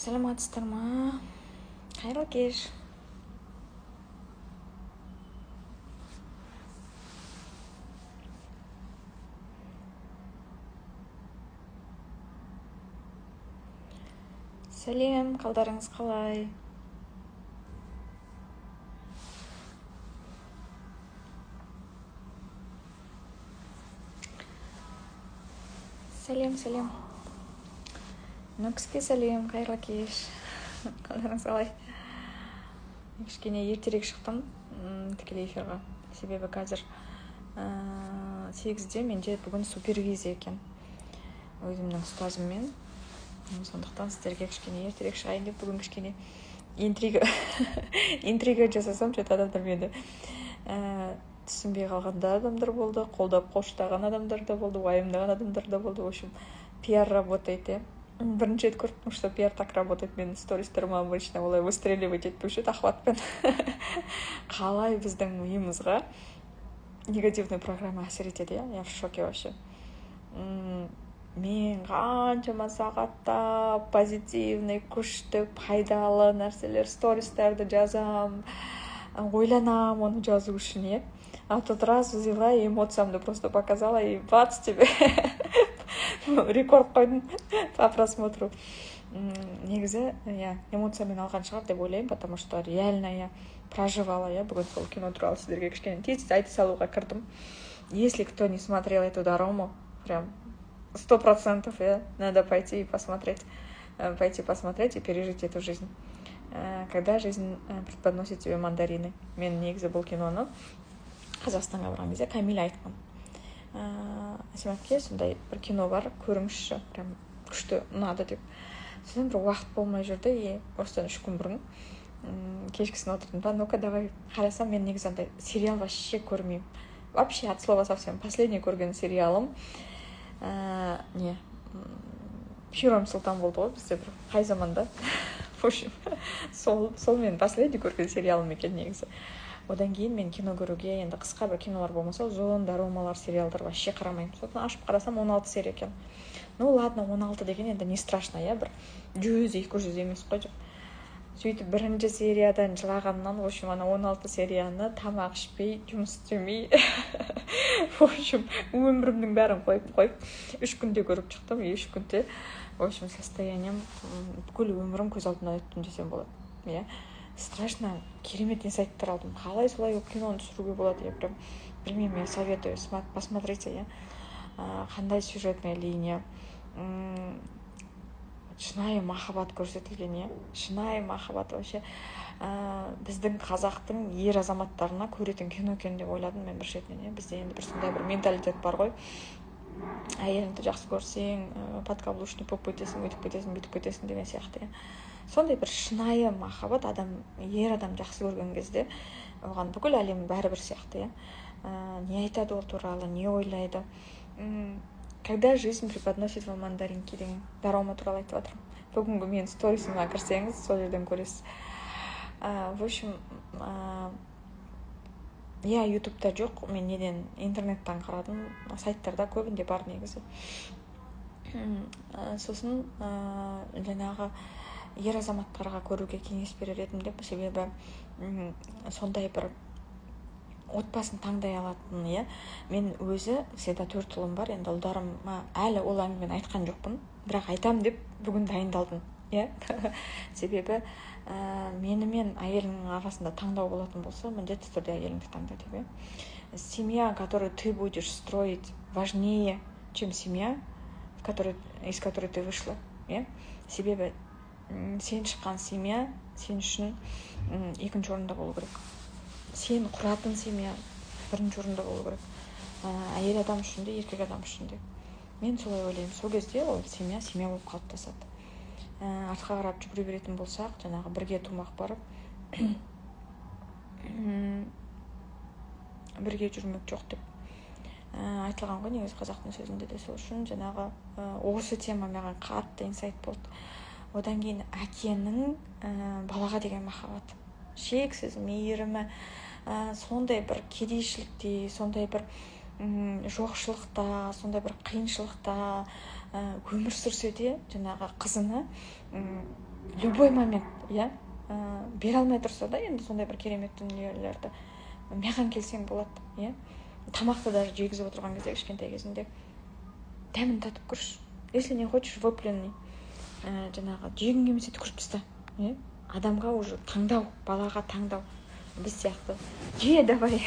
Саламатсыздар ма? Кайрылы кеш. Сәлем, қалдарыңыз қалай? Сәлем. Нүкіске сәлем, қайырлы кеш. Қалдарыңыз қалай? Кішкене ертерек шықтым тікелей эфирға. Себебі қазір 8-де менде бүгін супервизия екен. Өзімнің ұстазыммен. Сондықтан сіздерге кішкене ертерек шығайын деп бүгін кішкене интрига жасасам, что-то адамдар мені түсінбей қалған да адамдар болды, қолдап қоштаған адамдар да болды, уайымдаған адамдар да болды. В общем, пиар работает, бірінші рет көрдім, что пиар так работает. Мен стористерім обычно олай выстреливать етпеуші охватпен. Қалай біздің миымызға негативный программа әсер етеді, я в шоке вообще. Мен қаншама сағаттап позитивный, күшті, пайдалы нәрселер, стористерді жазам, ойланам оны жазу үшін, А тут раз взяла и эмоциямды просто показала, и бац тебе рекорд қойдым по просмотру. Негізі, эмоциямен алған шығар деп ойлаймын, потому что реально проживала, бүгін сол кино туралы сіздерге кішкене тез айта салуға кірдім. Если кто не смотрел эту дорому, прям 100%, надо пойти посмотреть и пережить эту жизнь. Когда жизнь преподносит тебе мандарины. Мен негізі бұл киноны Қазақстанға барған кезде Камиль айтқан. Әсемәпке сондай бір кино бар, көріңізші, прям күшті ұнады деп. Содан бір уақыт болмай жүрді, и осыдан 3 күн бұрын кешкісін отырдым да, ну-ка давай қарасам, мен негізі андай сериал вообще көрмеймін. Вообще от слова совсем. Последний көрген сериалым Хюррем Сұлтан болды ғой, бізде бір қай заманда. В общем, сол мен последний көрген сериалым екен негізі. Одан кейін мен кино көруге, енді қысқа бір кинолар болмаса, ұзын дорамалар, сериалдар вообще қарамаймын. Содан ашып қарасам 16 серия екен. Ну ладно, 16 деген енді не страшно, бір 100-200 емес қой деп. Сөйтіп бірінші сериядан жылағаннан, в общем, 16 серияны тамақ ішпей, жұмыс істемей, в общем, өмірімнің бәрін қойып, 3 күнде көріп шықтым, 3 күнде, в общем, состоянием, бүкіл өмірім көз алдымнан өттім десем болады. Страшно, керемет инсайттар алдым. Қалай солай киноны түсіруге болады, я прям білмеймін, я советую посмотрите, қандай сюжетная линия, шынайы махаббат көрсетілген, шынайы махаббат вообще біздің қазақтың ер азаматтарына көретін кино екен деп ойладым мен бір шетінен. Бізде енді бір сондай бір менталитет бар ғой. Әйеліңді жақсы көрсең, подкаблучный поп өтесің, өтіп кетесің, бүйтіп кетесің деген сияқты. Сондай бір шынайы махаббат ер адам жақсы көрген кезде оған бүкіл әлем бәрібір сияқты. Не айтады ол туралы, не ойлайды. Когда жизнь преподносит вам мандаринки деген дорама туралы айтып жатырмын. Бүгінгі мен сторисыма кірсеңіз, сол жерден көресіз. В общем, ютубта жоқ, мен неден интернеттен қарадым, сайттарда көбінде бар негізі. Сосын жаңағы ер азаматтарға көруге кеңес берер едім деп, себебі сондай бір отбасын таңдай алатын, Мен өзі всегда 4 ұлым бар, енді ұлдарыма әлі ол әңгімені айтқан жоқпын, бірақ айтам деп бүгін дайындалдым, Себебі менімен әйеліңнің арасында таңдау болатын болса, міндетті түрде әйеліңді таңда деп, Семья, которую ты будешь строить, важнее, чем семья, из которой ты вышла, Себебі сен шыққан семья сен үшін екінші орында болу керек. Сен құратын семья бірінші орында болу керек. Әйел адам үшін де, еркек адам үшін де. Мен солай ойлаймын. Сол кезде ол семья болып қалыптасады. Артқа қарап жүгіре беретін болсақ, жаңағы бірге тумақ барып, бірге жүрмек жоқ деп айтылған ғой негізі қазақтың сөзінде де. Сол үшін жаңағы осы тема маған қатты инсайт болды. Одан кейін әкенің балаға деген махаббаты, шексіз мейірімі, сондай бір кедейшілікте, сондай бір жоқшылықта, сондай бір қиыншылықта өмір сүрсе де, жаңағы қызына любой момент бере алмай тұрса да енді сондай бір керемет дүниелерді маған келсең болады. Тамақты даже жегізіп отырған кезде кішкентай кезінде дәмін татып көрші. Если не хочешь выплюнь, жаңағы жегің келмесе түкіріп таста. Адамға уже таңдау, балаға таңдау. Біз сияқты же давай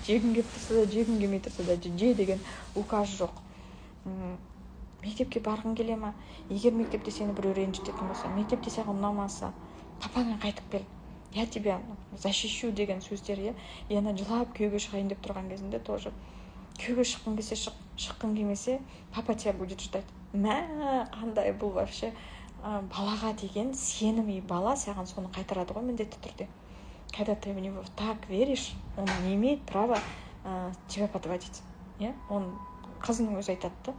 жегің келіп тұрса да, жегің келмей тұрса да же деген указ жоқ. Мектепке барғың келе ма? Егер мектепте сені біреу ренжітетін болса, мектепте саған ұнамаса, папаңа қайтып кел. Я тебя защищу деген сөздер, и ана жылап күйеуге шығайын деп тұрған кезінде тоже күйеуге шыққың келсе шық, шыққың келмесе папа тебя будет ждать. Қандай бұл вообще балаға деген сенім, и бала саған соны қайтарады ғой міндетті түрде. Когда ты в него так веришь, он не имеет права тебя подводить. Он қызының өзі айтады,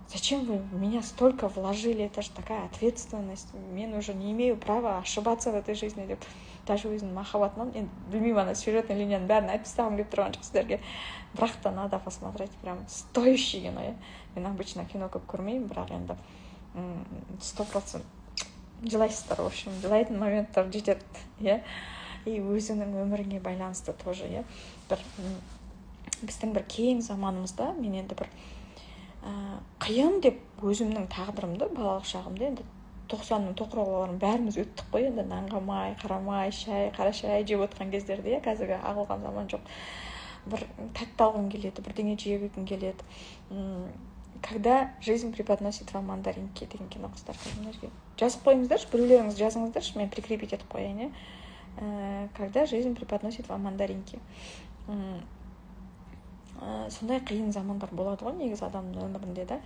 зачем вы в меня столько вложили, это же такая ответственность, мен уже не имею права ошибаться в этой жизни деп. Даже өзінің махаббатынан, енді білмеймін, ана сюжетный линияның бәрін айтып тастағым келіп тұрған жоқ сіздерге, бірақ та надо посмотреть, прям стоящий кино. Мен обычно кино көп көрмеймін, бірақ енді 100% жылайсыздар, в общем, жылайтын моменттар жетеді, и өзінің өміріңе байланысты тоже, біздің бір кең заманымызда мен енді бір қиын деп өзімнің тағдырымды, балалық шағымды, енді 90-ның тоқырауларын бәріміз өттік қой, енді нанғамай, қарамай, шай, қара шай жеп отқан кездерде, қазіргі ағылған заман жоқ. Бір тәтті алғың келеді, бірдеңе жегің келеді. Когда жизнь преподносит вам мандаринки деген кино, қыздар, жазып қойыңыздаршы, біреулеріңіз жазыңыздаршы, мен прикрепить етіп қояйын. Когда жизнь преподносит вам мандаринки. Сондай қиын замандар болады ғой негізі адамның өмірінде да.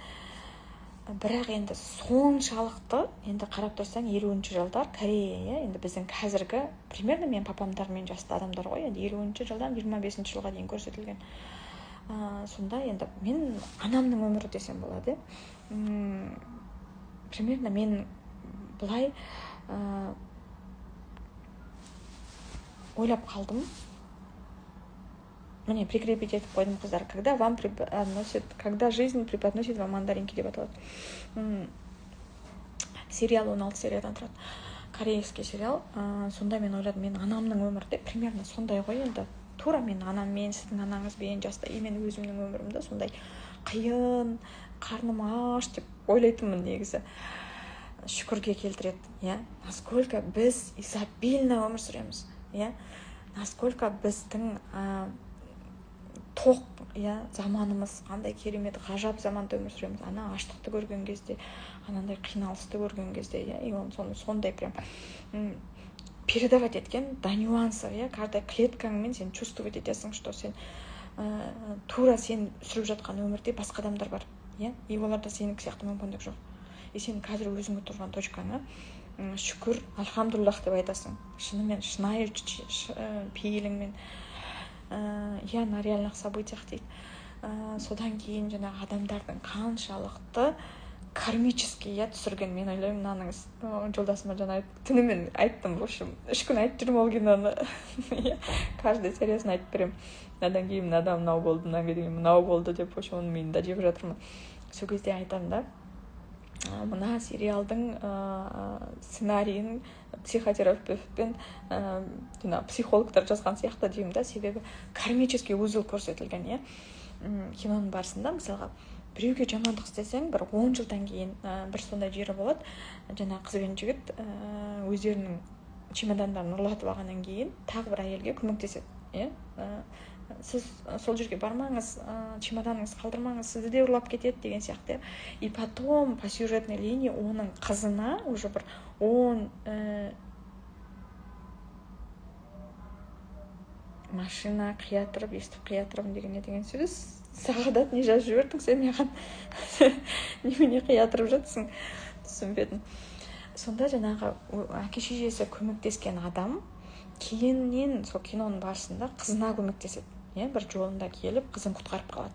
Бірақ енді соншалықты, енді қарап тұрсаң 50-ші жылдар Корея, енді біздің қазіргі, примерно мен папамдармен жасты адамдар ғой, енді 50-ші жылдан 25-ші жылға дейін көрсетілген. Сонда енді мен анамның өмірі десем болады. Примерно мен бұлай ойлап қалдым. Мне прикрепить етіп қойдым, қыздар. Когда жизнь преподносит вам мандаринки деп аталады. Сериал 16 сериядан тұрады. Корейский сериал. Сонда мен ойладым, мен анамның өмірде примерно сондай ғой енді. Тура мен анаммен, сіздің анаңызбен жаста, и мен өзімнің өмірімді сондай қиын, қарным аш деп ойлайтынмын негізі. Шүкірге келтіреді, насколько біз изобильно өмір сүреміз, насколько біздің тоқ, заманымыз қандай керемет, ғажап заманда өмір сүреміз. Ана аштықты көрген кезде, анандай қиналысты көрген кезде, и он сондай прям передавать еткен до нюансов, каждой клеткаңмен сен чувствовать етесің, что сен тура сен сүріп жатқан өмірде басқа адамдар бар, и оларда сенікі сияқты мүмкіндік жоқ. И сен қазір өзіңе тұрған точкаңа шүкір, альхамдулиллах деп айтасың. Шынымен, шынайы пейіліңмен, на реальных событиях дейді. Содан кейін жаңағы адамдардың қаншалықты кармический түсірген, мен ойлаймын, мынаның жолдасыма жаңа түнімен айттым, в общем, 3 күн айтып жүрмін ол киноны. Каждый сериясын айтып беремін. Надан кейін мынау болды, надан кейін мынау болды деп, в общем, оның миында жеп жатырмын. Сол кезде айтамын да, мына сериалдың сценарийін психотерапевтпен психологтар жазған сияқты деймін да, себебі кармический узел көрсетілген, киноның барысында, мысалға, біреуге жамандық істесең, бір 10 жылдан кейін бір сондай жері болады, жаңа қыз бен жігіт өздерінің чемодандарын ұрлатып алғаннан кейін тағы бір әйелге көмектеседі. Сіз сол жерге бармаңыз, чемоданыңыз қалдырмаңыз, сізді де ұрлап кетеді деген сияқты. И потом по сюжетной линии оның қызына уже бір 10 машина қиятырып, естіп қиятырым деген сөз. Сағадат, не жазып жібердің сен маған? Немене қиятырып жатсың? Түсінбедім. Сонда жаңағы әке-шешесі көмектескен адам кейіннен сол киноның барысында қызына көмектеседі. Бір жолында келіп, қызын құтқарып қалады.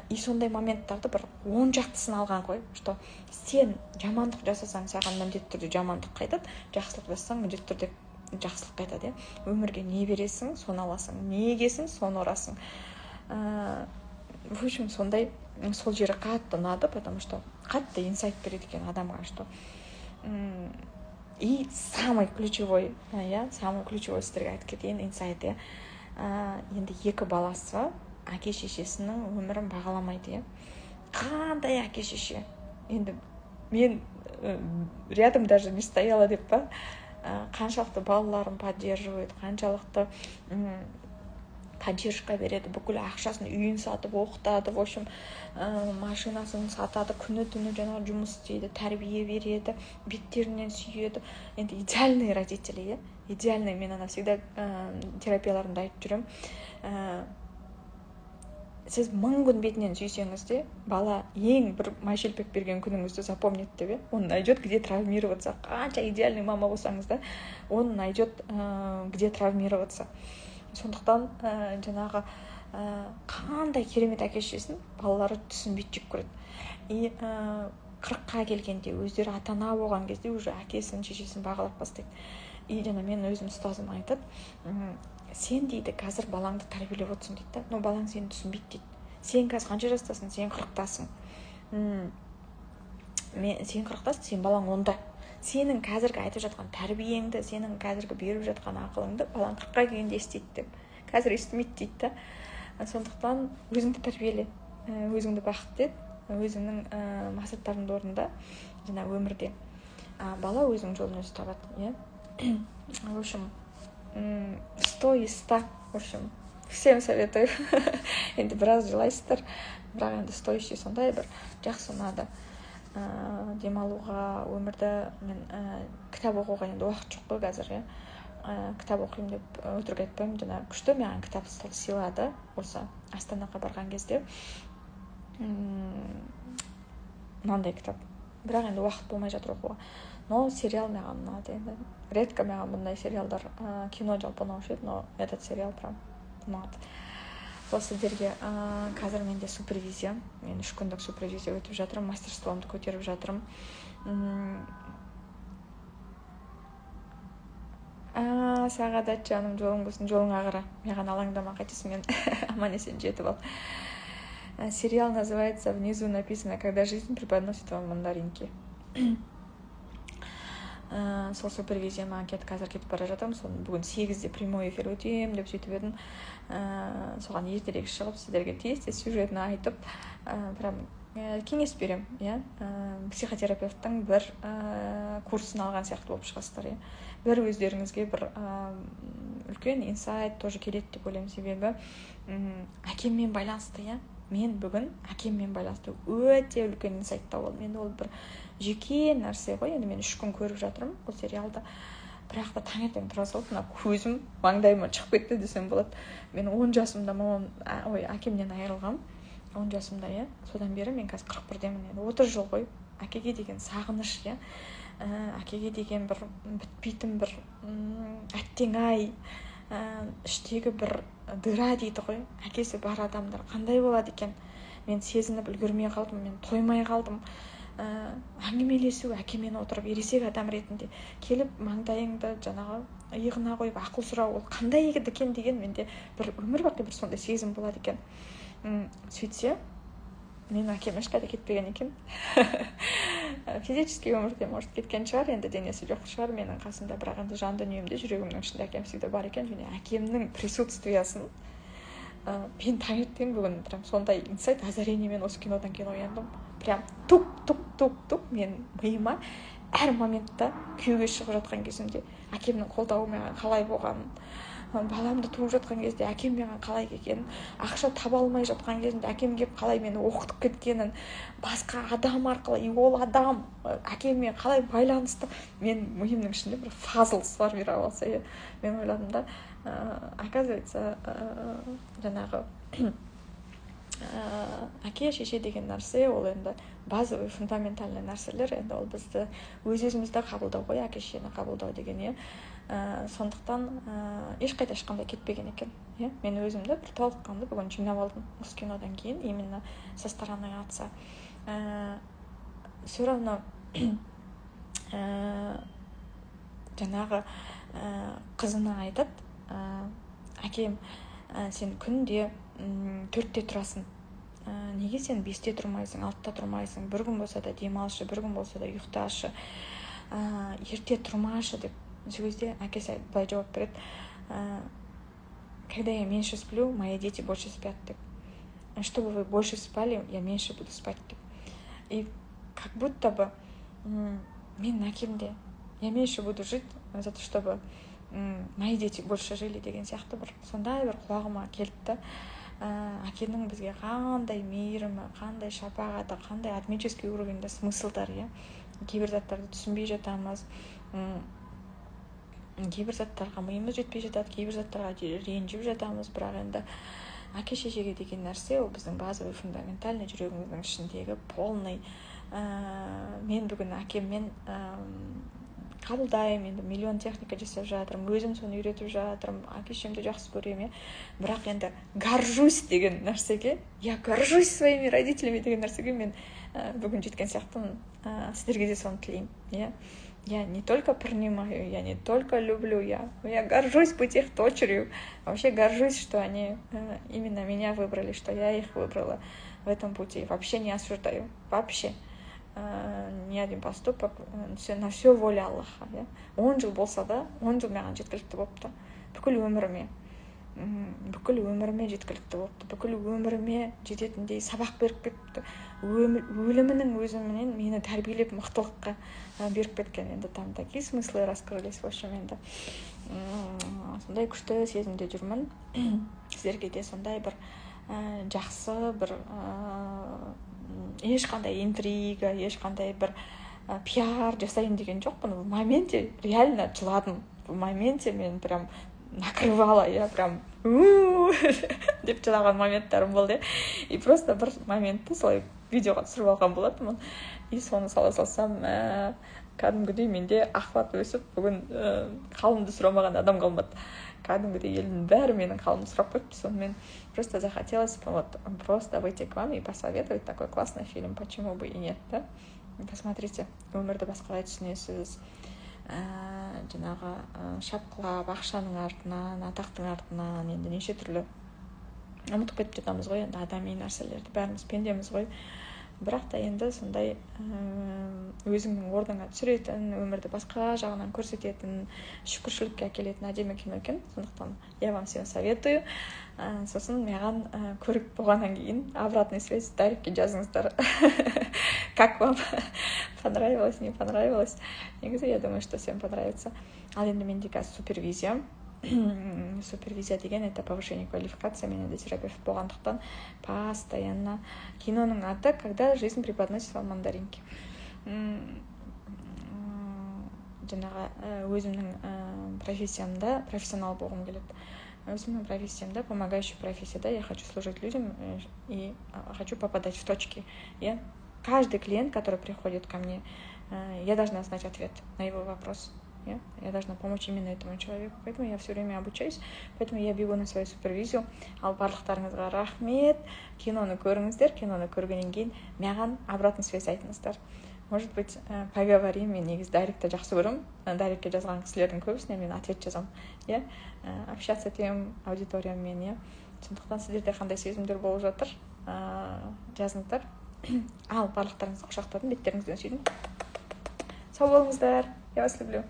И сондай моменттарды бір 10 жақтысын алған қой, что сен жамандық жасасаң, саған міндетті түрде жамандық қайтады, жақсылық жасасаң, міндетті түрде жақсылық қайтады. Өмірге не бересің, соны аласың, не егесің, соны орасың. В общем, сондай, сол жері қатты ұнады, потому что қатты инсайт береді екен адамға, что И самый ключевой, самый ключевой сіздерге айтып кетейін, инсайт, енді екі баласы әке шешесінің өмірін бағаламайды, қандай әке шеше. Енді мен рядом даже не стояла деп па, қаншалықты балаларын поддерживает, қаншалықты поддержка береді, бүкіл ақшасын, үйін сатып оқытады, в общем, машинасын сатады, күні түні жаңағы жұмыс істейді, тәрбие береді, беттерінен сүйеді. Енді идеальный родители, идеальный. Мен ана всегда терапияларымда айтып жүрем, сіз 1000 күн бетінен сүйсеңіз де, бала ең бір майшелпек берген күніңізді запомнит деп, он найдет, где травмироваться. Қанша идеальный мама болсаңыз да, он найдет, где травмироваться. Сондықтан жаңағы қандай керемет әке шешесін балалары түсінбейді, жек көреді. И 40-қа келгенде, өздері ата-ана болған кезде уже әкесін, шешесін бағалап бастайды. И жаңа мен өзім ұстазым айтады, сен дейді қазір балаңды тәрбиелеп отырсың дейді, но балаң сені түсінбейді дейді. Сен қазір қанша жастасың? Сен 40-тасың. Сен 40-тасың, сен балаң 10-да. Сенің қазіргі айтып жатқан тәрбиеңді, сенің қазіргі беріп жатқан ақылыңды балаң 40-қа келгенде естиді деп. Қазір естімейді дейді. Сондықтан өзіңді тәрбиеле, өзіңді бақытты ет, өзіңнің мақсаттарыңды орында, жаңа өмірде. Бала өзінің жолын өзі табады, В общем, 100 из 100, в общем, всем советую. Енді біраз жылайсыздар, бірақ енді стоящий сондай бір жақсы ұнады. Демалуға, өмірді, мен кітап оқуға енді уақыт жоқ қой қазір, кітап оқимын деп өтірік айтпаймын, жаңа күшті маған кітап сыйлады осы Астанаға барған кезде. Мынандай кітап, бірақ енді уақыт болмай жатыр оқуға. Но сериал маған ұнады енді. Редко маған бұндай сериалдар, кино жалпы ұнаушы еді, но этот сериал прям ұнады. Сол сіздерге қазір менде супервизия, мен 3 күндік супервизия өтіп жатырмын, мастерствомды көтеріп жатырмын. Сағадат жаным, жолың болсын, жолыңа қара. Маған алаңдама, қайтесің, мен аман-есен жетіп ал. Сериал называется «Внизу написано, когда жизнь преподносит вам мандаринки». Сол супервизияма қазір кетіп бара жатырмын. Соны бүгін 8-де прямой эфир өтем деп сөйтіп едім. Соған ертерек шығып, сіздерге тез сюжетін айтып, прям кеңес берем, психотерапевттің бір курсын алған сияқты болып шығасыздар, бір өздеріңізге бір үлкен инсайт тоже келеді деп ойлаймын. Себебі әкеммен байланысты, мен бүгін әкеммен байланысты өте үлкен инсайт тауып алдым. Енді ол бір жеке нәрсе ғой, енді мен 3 күн көріп жатырмын бұл сериалды. Бірақ та таңертең тұра салып, көзім маңдайыма шығып кетті десем болады. Мен 10 жасымда әкемнен айырылғам. 10 жасымда, содан бері мен қазір 41-демін. Енді 30 жыл ғой. Әкеге деген сағыныш, әкеге деген бір бітпейтін бір әттең-ай, іштегі бір дыра дейді ғой. Әкесі бар адамдар қандай болады екен? Мен сезініп үлгермей қалдым, мен тоймай қалдым. Әңгімелесу, әкемен отырып, ересек адам ретінде келіп маңдайыңды жаңағы иығына қойып ақыл сұрау, ол қандай екен деген менде бір өмір бақи бір сондай сезім болады екен. Сөйтсе, мен әкем ешқайда кетпеген екен. Физический өмірде может кеткен шығар, енді денесі жоқ шығар менің қасымда, бірақ енді жан дүниемде, жүрегімнің ішінде әкем всегда бар екен. Және әкемнің присутствиясын мен таңертең бүгін прям сондай инсайт, озарениемен осы кинодан кейін ояндым. Прям тук мен миыма әр моментта күйеуге шығып жатқан кезімде әкемнің қолдауы маған қалай болғанын, баламды туып жатқан кезде әкем маған қалай екенін, ақша таба алмай жатқан кезімде әкем келіп қалай мені оқытып кеткенін, басқа адам арқылы, ол адам әкеммен қалай байланысты, мен миымның ішінде бір фазл сформировался. Мен ойладым да, оказывается, жаңағы әке шеше деген нәрсе, ол енді базовый, фундаментальный нәрселер, енді ол бізді өз-өзімізді қабылдау ғой, әке шешені қабылдау деген, сондықтан ешқандай кетпеген екен. Мен өзімді бір толыққанды бүгін жинап алдым осы кинодан кейін, именно со стороны отца. Все равно жаңағы қызына айтады, әкем, сен күнде 4-те тұрасың, неге сен 5-те тұрмайсың, 6-та тұрмайсың, бір күн болса да демалшы, бір күн болса да ұйықташы. ерте тұрмашы деп. Сол кезде әкесі былай жауап береді: когда я меньше сплю, мои дети больше спят деп. Чтобы вы больше спали, я меньше буду спать деп. И как будто бы мен әкемде я меньше буду жить за то, чтобы мои дети больше жили деген сияқты бір сондай бір құлағыма келді да. Әкенің бізге қандай мейірімі, қандай шапағаты, қандай атмический уровеньде смыслдар, иә. Кейбір заттарды түсінбей жатамыз, кейбір заттарға миымыз жетпей жатады, кейбір заттарға ренжіп жатамыз, бірақ енді әке шешеге деген нәрсе ол біздің базовый фундаментальный жүрегіміздің ішіндегі полный. Мен бүгін әкеммен қабылдаймын, енді миллион техника жасап жатырмын, өзім соны үйретіп жатырмын, әке-шешемді жақсы көремін, бірақ енді горжусь деген нәрсеге, я горжусь своими родителями деген нәрсеге мен бүгін жеткен сияқтымын. Сіздерге де соны тілеймін. Я не только принимаю, я не только люблю, я горжусь быть их дочерью, вообще горжусь, что они именно меня выбрали, что я их выбрала в этом пути. Вообще не осуждаю, вообще. Ни один поступок, на все воля Аллаха. 10 жыл болса да, 10 жыл маған жеткілікті болыпты. Бүкіл өміріме жеткілікті болыпты. Бүкіл өміріме жететіндей сабақ беріп кетті. Өлімінің өзіменен мені тәрбиелеп мықтылыққа беріп кеткен. Енді там такие смыслы раскрылись, в общем, енді сондай күшті сезімде жүрмін. Сіздерге де сондай бір жақсы бір ешқандай интрига, ешқандай бір пиар жасайын деген жоқпын. В моменте реально жыладым. В моменте мен прям накрывала, я прям деп жылаған моменттарым болды. И просто бір моментті солай видеоға түсіріп алған болатынмын. И соны сала салсам, кәдімгідей менде охват өсіп, бүгін қалымды сұрамаған адам қалмады. Кәдімгідей елдің бәрі менің қалымды сұрап қойыпты. Сонымен просто захотелось просто выйти к вам и посоветовать такой классный фильм. Почему бы и нет, да? Посмотрите, өмірді басқалай түсінесіз. Жаңағы шапқылап, ақшаның артынан, атақтың артынан енді неше түрлі ұмытып кетіп жатамыз ғой, енді адами нәрселерді, бәріміз пендеміз ғой. Бірақ та енді сондай өзіңнің орныңа түсіретін, өмірді басқа жағынан көрсететін, шүкіршілікке әкелетін әдемі кино екен. Сондықтан я вам всем советую. Сосын маған көріп болғаннан кейін обратный связь Дарикке жазыңыздар. Как вам? Понравилось, не понравилось? Негізі, я думаю, что всем понравится. Ал енді менде қазір супервизия. Супервизия деген это повышение квалификации. Мен енді терапевт болғандықтан постоянно. Киноның аты «Когда жизнь преподносит вам мандаринки». Жаңағы өзімнің профессиямда профессионал болғым келеді. Өзімнің профессиямда помогающая профессия, да, я хочу служить людям и хочу попадать в точки. Каждый клиент, который приходит ко мне, я должна знать ответ на его вопрос. Я должна помочь именно этому человеку. Поэтому я все время обучаюсь. Поэтому я бегу на свою супервизию. Ал барлықтарыңызға рахмет. Киноны көріңіздер. Киноны көргеннен кейін маған обратный связь айтыңыздар. Может быть, поговорим. Мен негізі Дарикті жақсы көремін. Дарикке жазған кісілердің көбісіне мен ответ жазамын. Общаться етемін аудиториямен. Сондықтан сіздерде қандай сезімдер болып жатыр, жазыңыздар. Ал барлықтарыңызды құшақтадым, беттеріңізден сүйдім. Сау болыңыздар. Я вас люблю.